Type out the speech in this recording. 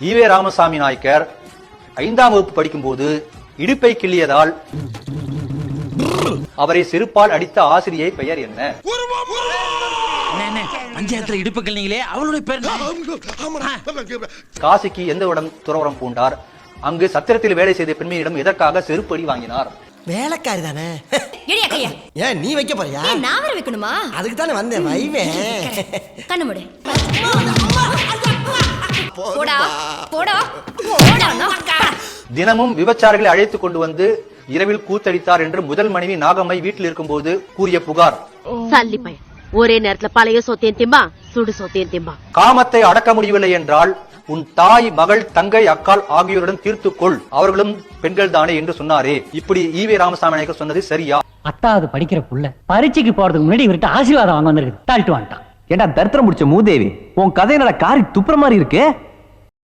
EV Ramasamy Nayakkar 5ஆம் வகுப்பு படிக்கும் போது இடுப்பை கிள்ளியதால் அவரை செருப்பால் அடித்த ஆசிரியை பெயர் என்ன? பஞ்சாயத்துல இடுப்பு கிள்ளிங்களே அவளுடைய பேர் காசிக்கு எந்த இடம் துறவரம் பூண்டார்? அங்கு சத்திரத்தில் வேலை செய்த பெண்மையிடம் எதற்காக செருப்படி வாங்கினார்? வேலைக்காரி தானே. ஏன் நீ வைக்க போறியா? நான் வர வைக்கணுமா? அதுக்கு தானே வந்தேன். வைவேன். கண்ணு மூடு. போடா போடா போடா. தினமும் விபச்சாரிகளை அழைத்துக் கொண்டு வந்து இரவில் கூத்தடித்தார் என்று முதல் மனைவி நாகம்மை வீட்டில் இருக்கும்போது கூறிய புகார். சல்லி பையன் ஒரே நேரத்துல பழைய சொத்தையும் திம்பா சுடு சொத்தையும் திம்பா. காமத்தை அடக்க முடியவில்லை என்றால் உன் தாய், மகள், தங்கை, அக்கால் ஆகியோருடன் தீர்த்துக்கொள், அவர்களும் பெண்கள் தானே என்று சொன்னாரே. இப்படி ஈவே ராமசாமி நாயக்கர் சொன்னது சரியா? 8வது படிக்கிற புள்ள பரீட்சைக்கு போறதுக்கு முன்னாடி இவர்கிட்ட ஆசீர்வாதம் வாங்க வந்திருக்கு. தாழ்த்து வாங்கிட்டான். ஏண்டா தரித்திரம் முடிச்ச மூதேவி, உன் கதையினால காரி துப்புற மாதிரி இருக்கு.